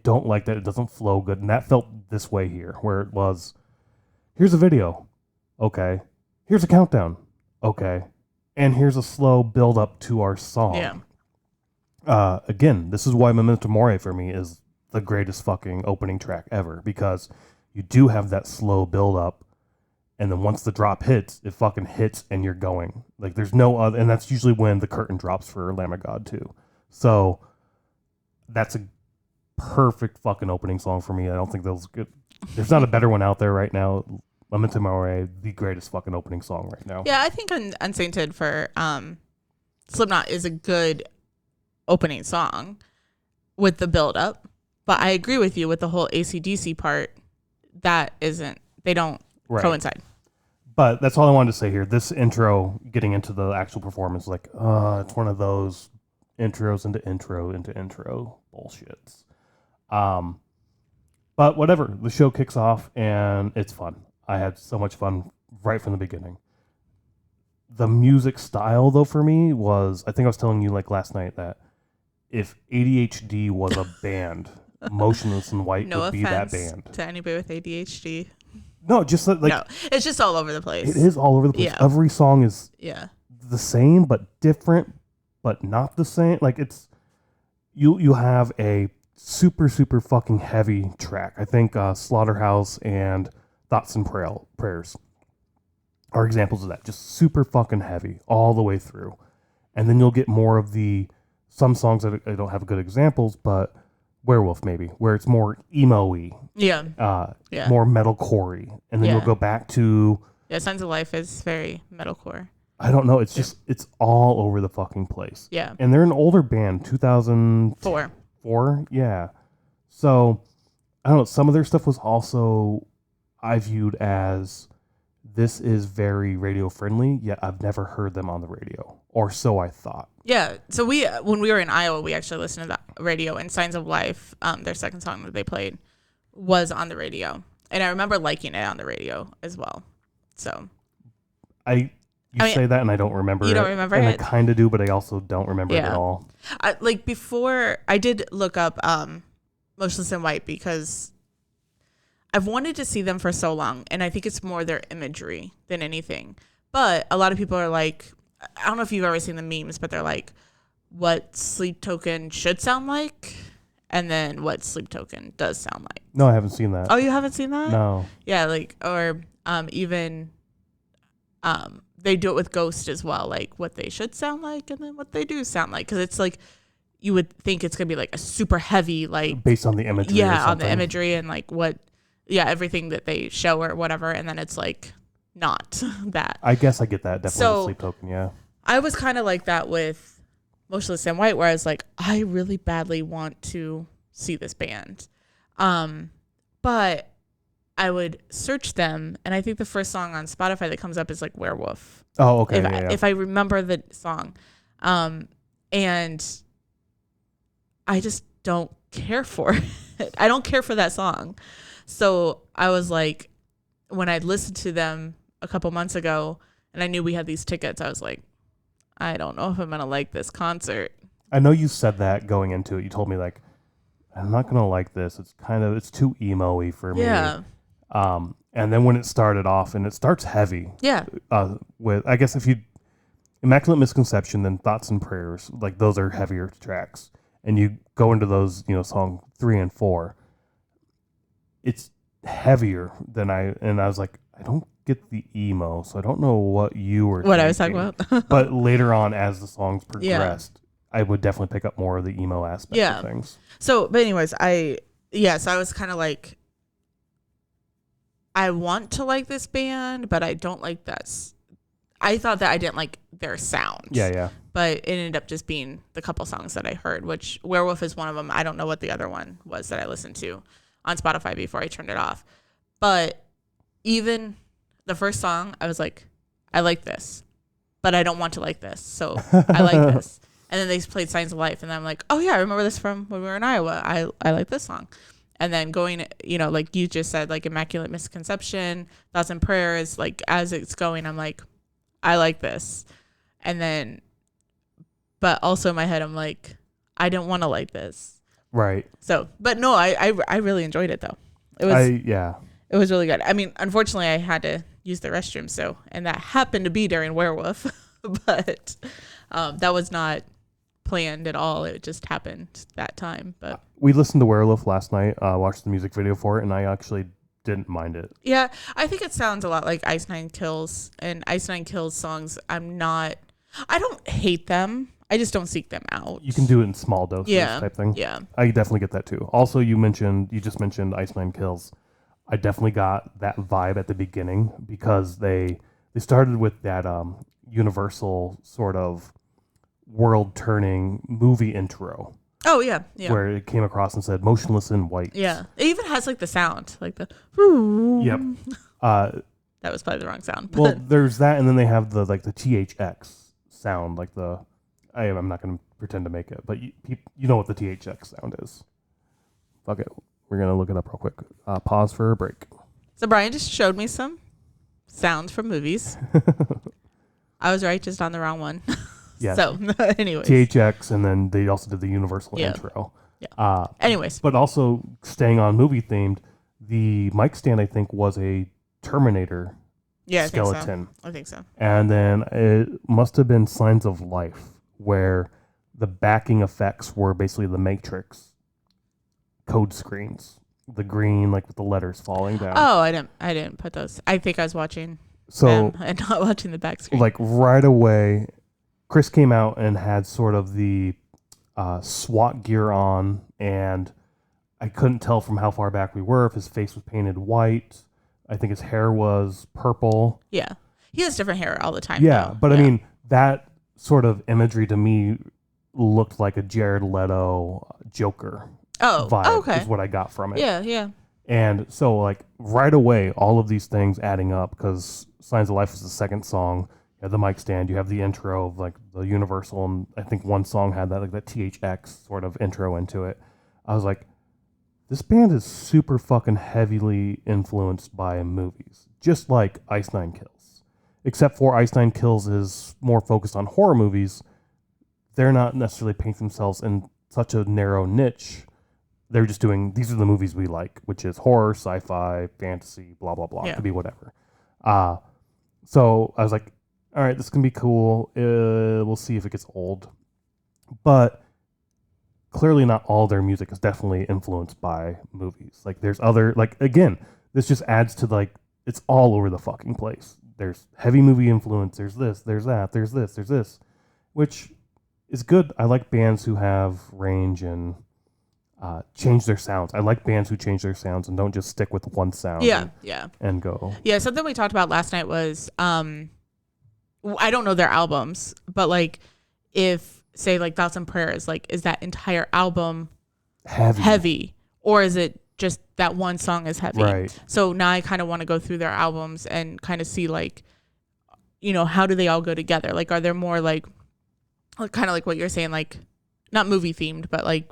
don't like that. It doesn't flow good, and that felt this way here, where it was, here's a video, okay, here's a countdown, okay, and here's a slow build up to our song. Again, this is why Memento Mori for me is the greatest fucking opening track ever, because you do have that slow build up, and then once the drop hits, it fucking hits and you're going. Like there's no other, and that's usually when the curtain drops for Lamb of God too. So that's a perfect fucking opening song for me. I don't think there's not a better one out there right now. Memento Mori, the greatest fucking opening song right now. Yeah, I think Unsainted for Slipknot is a good opening song with the build up. But I agree with you with the whole AC/DC part. They don't coincide. But that's all I wanted to say here. This intro, getting into the actual performance, like, it's one of those intros into intro bullshits. But whatever. The show kicks off, and it's fun. I had so much fun right from the beginning. The music style, though, for me was, I think I was telling you like last night that if ADHD was a band, Motionless in White would be that band. To anybody with ADHD. No, just like no, it's just all over the place. It is all over the place. Yeah. Every song is the same but different, but not the same. Like it's you have a super fucking heavy track. I think Slaughterhouse and Thoughts and Prayers are examples of that. Just super fucking heavy all the way through, and then you'll get more of some songs that I don't have good examples, but Werewolf maybe, where it's more emo-y. More metalcore-y. And then you'll go back to... Yeah, Signs of Life is very metalcore. I don't know. It's just, it's all over the fucking place. Yeah. And they're an older band, 2004. 4? Yeah. So, I don't know. Some of their stuff was also, I viewed as, this is very radio-friendly, yet I've never heard them on the radio. Or so I thought. Yeah, so when we were in Iowa, we actually listened to the radio, and Signs of Life, their second song that they played, was on the radio, and I remember liking it on the radio as well. So, you say that, and I don't remember. You don't remember and it? I kind of do, but I also don't remember it at all. Before, I did look up Motionless in White because I've wanted to see them for so long, and I think it's more their imagery than anything. But a lot of people are like, I don't know if you've ever seen the memes, but they're like, what Sleep Token should sound like, and then what Sleep Token does sound like. No, I haven't seen that. Oh, you haven't seen that? No. Yeah, even they do it with Ghost as well, like what they should sound like and then what they do sound like. Because it's like, you would think it's going to be like a super heavy, like... Based on the imagery or something. on the imagery and like everything that they show or whatever, and then it's like... not that. I guess I get that. Definitely Sleep Token, yeah. I was kind of like that with Motionless in White, where I was like, I really badly want to see this band. But I would search them, and I think the first song on Spotify that comes up is like Werewolf. Oh, okay. If I remember the song. And I just don't care for it. I don't care for that song. So I was like, when I listened to them a couple months ago and I knew we had these tickets, I was like, I don't know if I'm going to like this concert. I know you said that going into it. You told me like, I'm not going to like this. It's too emo-y for me. Yeah. And then when it started off, and it starts heavy. Yeah. With, I guess if you, Immaculate Misconception, then Thoughts and Prayers, like those are heavier tracks. And you go into those, song 3 and 4. It's heavier than I was like, I don't get the emo, so I don't know what you were thinking. I was talking about. But later on, as the songs progressed, I would definitely pick up more of the emo aspect of things. So, but anyways, I was kind of like, I want to like this band, but I don't like this. I thought that I didn't like their sound. Yeah. But it ended up just being the couple songs that I heard, which Werewolf is one of them. I don't know what the other one was that I listened to on Spotify before I turned it off. But even the first song, I was like, I like this. but I don't want to like this. So I like this. And then they played Signs of Life. And I'm like, oh, yeah, I remember this from when we were in Iowa. I like this song. And then going, like you just said, like Immaculate Misconception, Thoughts and Prayers, like as it's going, I'm like, I like this. And then, but also in my head, I'm like, I don't want to like this. Right. So, but no, I really enjoyed it though. It was really good. I mean, unfortunately, I had to use the restroom, and that happened to be during Werewolf, but that was not planned at all. It just happened that time. But we listened to Werewolf last night, watched the music video for it, and I actually didn't mind it. Yeah, I think it sounds a lot like Ice Nine Kills, and Ice Nine Kills songs. I don't hate them. I just don't seek them out. You can do it in small doses type thing. Yeah. I definitely get that too. Also, you just mentioned Ice Nine Kills. I definitely got that vibe at the beginning because they started with that Universal sort of world-turning movie intro. Oh, yeah. Where it came across and said Motionless In White. Yeah. It even has like the sound, like the... Yep. That was probably the wrong sound. Well, there's that, and then they have the THX sound, like the... I'm not going to pretend to make it, but you know what the THX sound is. Fuck it. We're going to look it up real quick. Pause for a break. So Brian just showed me some sounds from movies. I was right, just on the wrong one. Yeah. So, anyways. THX, and then they also did the Universal intro. Yeah. Anyways. But also, staying on movie themed, the mic stand, I think, was a Terminator skeleton. I think so. And then it must have been Signs of Life, where the backing effects were basically the Matrix code screens, the green, like with the letters falling down. Oh, I didn't put those. I think I was watching them and not watching the back screen. Like right away, Chris came out and had sort of the SWAT gear on, and I couldn't tell from how far back we were if his face was painted white. I think his hair was purple. Yeah, he has different hair all the time. Yeah, though. But I mean, that sort of imagery to me looked like a Jared Leto Joker vibe is what I got from it. Yeah. And so, like, right away, all of these things adding up, because Signs of Life was the second song. You have the mic stand, you have the intro of, like, the Universal, and I think one song had that, like, that THX sort of intro into it. I was like, this band is super fucking heavily influenced by movies, just like Ice Nine Kills. Except for Ice Nine Kills is more focused on horror movies. They're not necessarily painting themselves in such a narrow niche. They're just doing, these are the movies we like, which is horror, sci-fi, fantasy, blah, blah, blah. It could be whatever. So I was like, all right, this can be cool. We'll see if it gets old. But clearly not all their music is definitely influenced by movies. Like there's other, like, again, this just adds to, like, it's all over the fucking place. There's heavy movie influence. There's this, there's that, there's this, which is good. I like bands who have range and change their sounds. I like bands who change their sounds and don't just stick with one sound. And go. Yeah, something we talked about last night was I don't know their albums, but like if say like Thoughts and Prayers, like is that entire album heavy or is it just that one song is heavy? Right. So now I kind of want to go through their albums and kind of see like, how do they all go together? Like, are there more like kind of like what you're saying, like not movie themed, but like,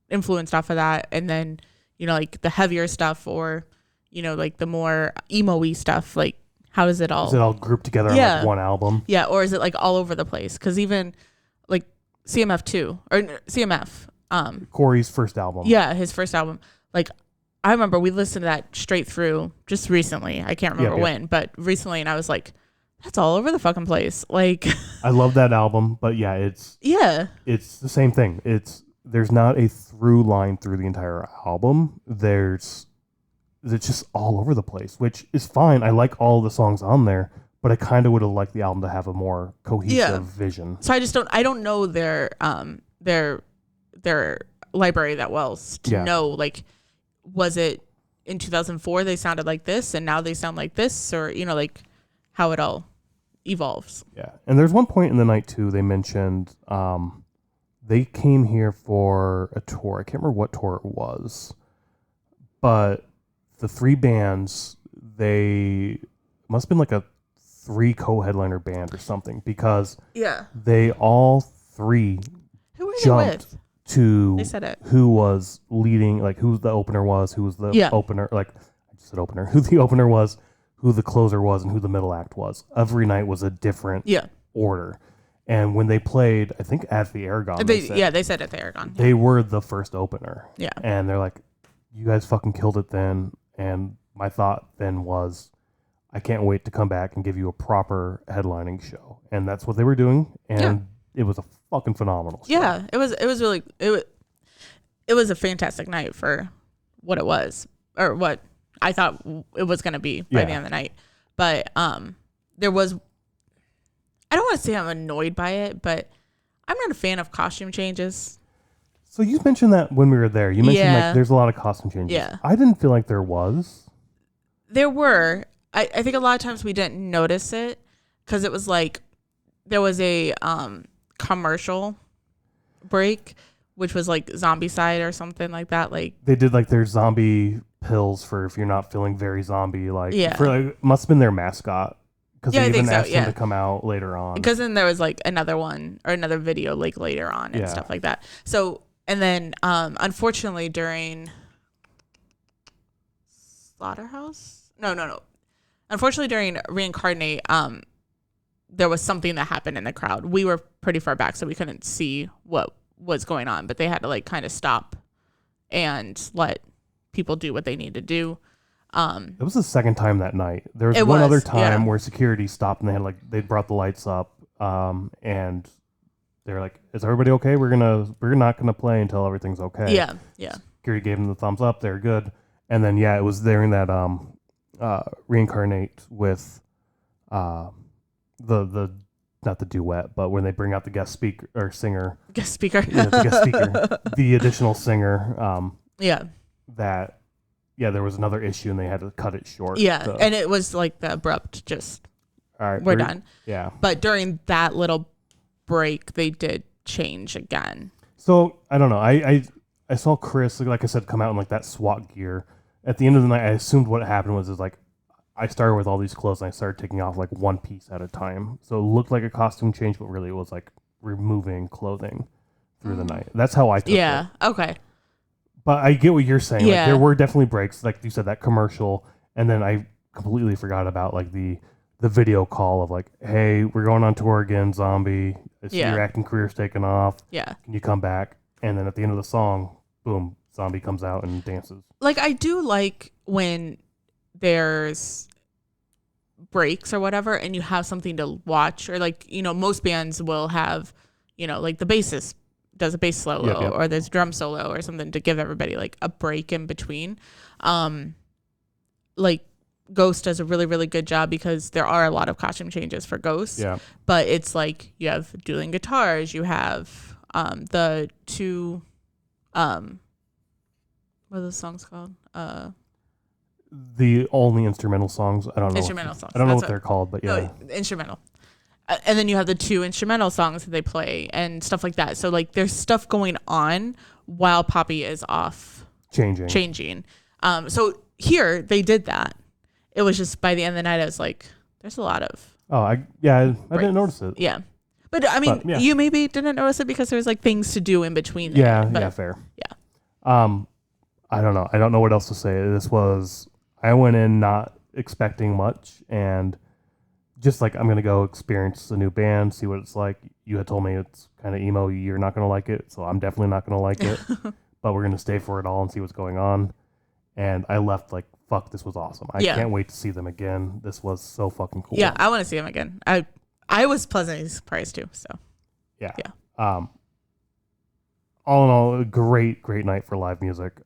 influenced off of that, and then like the heavier stuff, or like the more emo-y stuff, like how is it all grouped together on like one album? Yeah, or is it like all over the place? Because even like CMF Corey's first album, his first album, like I remember we listened to that straight through just recently. I can't remember when, but recently, and I was like, that's all over the fucking place. Like I love that album, but it's the same thing. There's not a through line through the entire album. It's just all over the place, which is fine. I like all the songs on there, but I kind of would have liked the album to have a more cohesive vision. So I don't know their library that well to know, like, was it in 2004 they sounded like this and now they sound like this, or like how it all evolves. Yeah. And there's one point in the night too, they mentioned they came here for a tour. I can't remember what tour it was, but the three bands, they must have been like a 3 co-headliner band or something, because Yeah. they all 3 Who were they jumped with? to They said it. who was leading, like who the opener was, who was the opener, like I just said opener, who the opener was, who the closer was, and who the middle act was. Every night was a different order. And when they played, I think at the Aragon, they said at the Aragon. They were the first opener. Yeah. And they're like, you guys fucking killed it then. And my thought then was, I can't wait to come back and give you a proper headlining show. And that's what they were doing. And it was a fucking phenomenal show. Yeah, it was really it was a fantastic night for what it was, or what I thought it was going to be by the end of the night. But there was, I don't want to say I'm annoyed by it, but I'm not a fan of costume changes. So you mentioned that when we were there. You mentioned like there's a lot of costume changes. Yeah. I didn't feel like there was. There were. I think a lot of times we didn't notice it because it was like there was a commercial break, which was like zombie side or something like that. Like they did like their zombie pills for if you're not feeling very zombie. Like for like, must have been their mascot. Because they even asked him to come out later on. Because then there was like another one or another video like later on and stuff like that. So, and then unfortunately during Slaughterhouse? No. Unfortunately during Reincarnate, there was something that happened in the crowd. We were pretty far back, so we couldn't see what was going on, but they had to like kind of stop and let people do what they need to do. It was the second time that night. There was one other time where security stopped and they brought the lights up, and they're like, "Is everybody okay? We're not gonna play until everything's okay." Yeah. Security gave them the thumbs up. They're good. And then it was during that Reincarnate with the not the duet, but when they bring out the guest speaker or singer, the guest speaker, the additional singer. There was another issue and they had to cut it short. Yeah, and it was like the abrupt, just, all right, we're done. Yeah. But during that little break, they did change again. So, I don't know. I saw Chris, like I said, come out in like that SWAT gear. At the end of the night, I assumed what happened was like, I started with all these clothes and I started taking off like one piece at a time. So it looked like a costume change, but really it was like removing clothing through the night. That's how I took it. Yeah, okay. But I get what you're saying. Yeah. Like, there were definitely breaks, like you said, that commercial, and then I completely forgot about like the video call of like, hey, we're going on tour again, zombie. I see your acting career's taken off. Yeah. Can you come back? And then at the end of the song, boom, zombie comes out and dances. Like, I do like when there's breaks or whatever and you have something to watch, or like, most bands will have, like the bassist does a bass solo or there's drum solo or something to give everybody like a break in between. Like Ghost does a really, really good job because there are a lot of costume changes for Ghost. Yeah. But it's like you have dueling guitars, you have the two what are those songs called? The only instrumental songs. I don't know. Songs. I don't know what they're called, but yeah. No, instrumental. And then you have the 2 instrumental songs that they play and stuff like that. So like there's stuff going on while Poppy is off changing. So here they did that. It was just by the end of the night I was like, there's a lot of I didn't notice it. Yeah. But I mean, you maybe didn't notice it because there was like things to do in between there. Yeah, fair. Yeah. I don't know. I don't know what else to say. I went in not expecting much, and just like, I'm going to go experience a new band, see what it's like. You had told me it's kind of emo. You're not going to like it, so I'm definitely not going to like it. But we're going to stay for it all and see what's going on. And I left like, fuck, this was awesome. I can't wait to see them again. This was so fucking cool. Yeah, I want to see them again. I was pleasantly surprised too, so. Yeah. All in all, a great night for live music.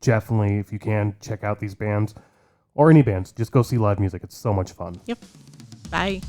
Definitely, if you can, check out these bands or any bands. Just go see live music. It's so much fun. Yep. Bye.